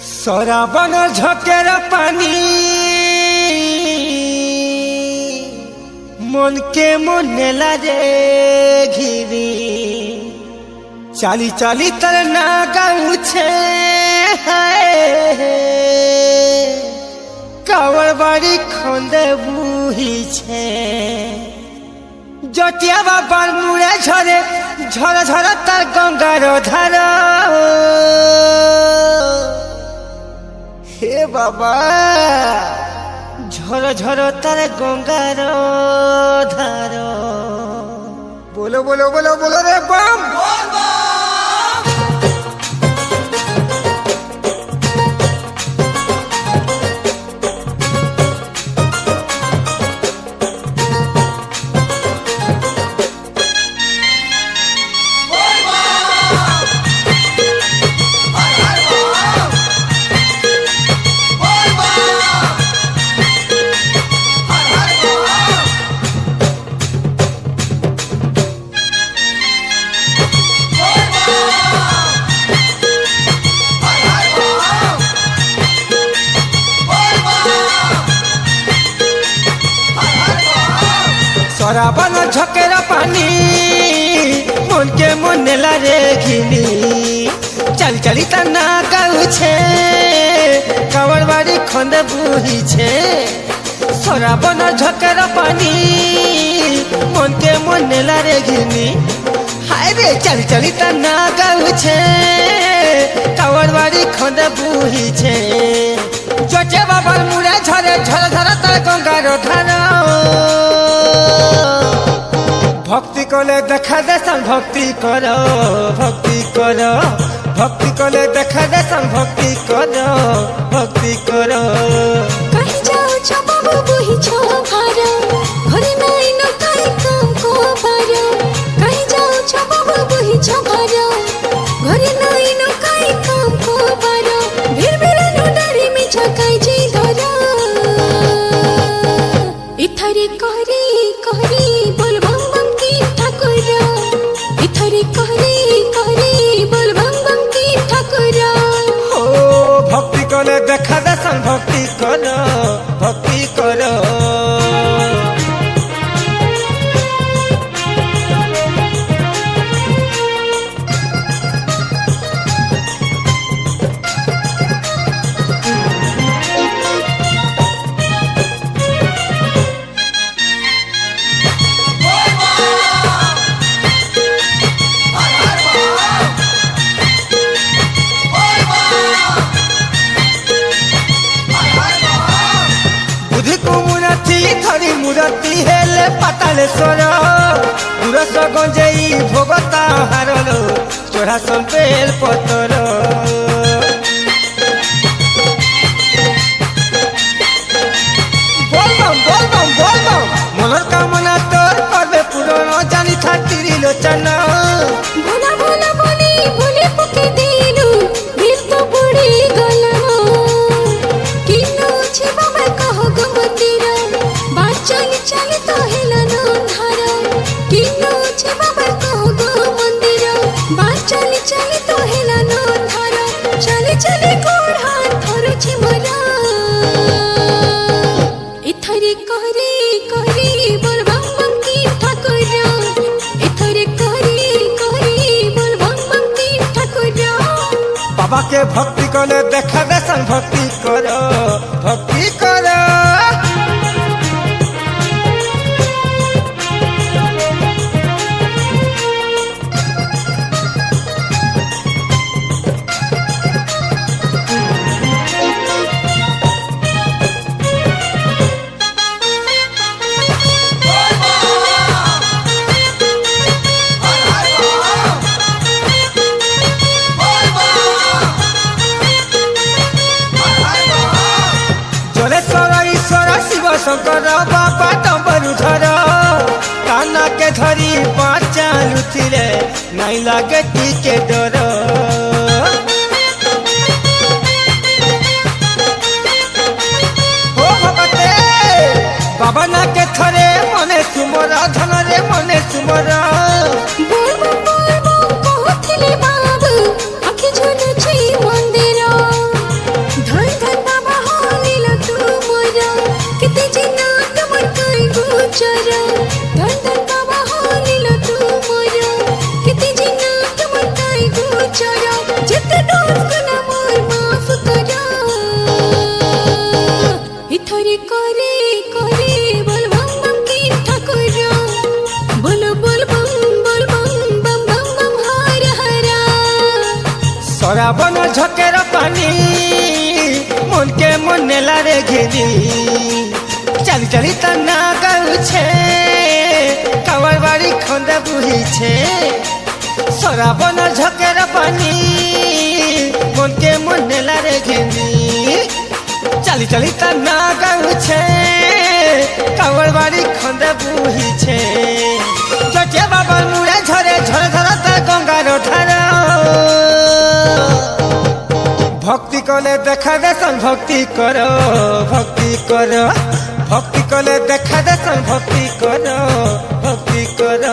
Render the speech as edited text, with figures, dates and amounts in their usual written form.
सराबन झकेर पानी मन के मुनेला रे घिरी चाली चाली तर ना गाँव छे कावड़ बाड़ी खोंदे बुही छे जटिया बाबार मुड़े झरे झर झर तार गंगार धार हे बाबा झर झर तार गंगार धार बोलो बोलो बोलो बोलो रे बम सराबन झकेर पानी मन के मुनेला रे घिनी चल चली तना गाँव छे कावड़ बाड़ी खोंद बुही छे सराबन झकेर पानी मन के मुनेला रे घिनी हाय रे चल चली तना गाँव छे कावड़ बाड़ी खोंद बुही छे जोचे बाबर मुड़े झरे झर झर तार गंगार धार भक्ति कले देखा देसन भक्ति करो भक्ति करो भक्ति कले देखा देसन भक्ति करो भक्ति करो कहीं जाओ छो बाबू बुही छो भारो घरे नाई न काई काम को पारो कहीं जाओ छो बाबू बुही छो भारो घरे नाई न काई काम को पारो भीड़ भीड़ नो डरी में छकाई जी धरो इथरे कहरी कहरी बोल बम बम की ठाकुर इथरे कहरी कहरी बोल बम बम की ठाकुर ओ भक्ति कले देखा देसन भक्ति करो भक्ति करो थरी मुरती हेले पाताले सोर गुरस गंजेई भोगता हारलो चोरा सन बेल पतर बोलबम मनर कामना तोर करबे पूरण जानी थातिरी लोचना भोला भोला बोली बोली पके दिलु दिल तो बुड़ी गला किनो छे बाबा कहो गो मंदिर चली चली तो हेला नो धार किनो छे बाबा कहो गो मंदिर चली चली तो हेला नो धार चली चली गोड़ हाथ धरो छे मोरा इथरे कहरी कहरी बोल बम बम की ठाकुर इथरे कहरी कहरी बोल बम बम की ठाकुर बाबा के भक्ति कले देखा देसन भक्ति करो भक्ति करो शंकर बाबा डबरू धर काना के धरी पाचा लुथिले नहीं लागे टीके डर हो भगते बाबा ना के थरे मने तुमरा धन रे मने तुमरा बोल बोल बोल कहथिले बाबू आखि झुलुछि मन সরাবন ঝকের পানি মনকে মন নেলা রে ঘিনি চালি চালি তা না গাউছে কাওয়ার বাড়ি খন্দা বুহিছে সরাবন ঝকের পানি মনকে মন নেলা রে ঘিনি চালি চালি তা না গাউছে কাওয়ার বাড়ি খন্দা বুহিছে জটিয়া বাবার মুড়ে ঝরে ঝরে ধরা তা গঙ্গার ধারা ভক্তি কলে দেখা দেশন ভক্তি কর ভক্তি কর ভক্তি কলে দেখা দেশন ভক্তি কর ভক্তি কর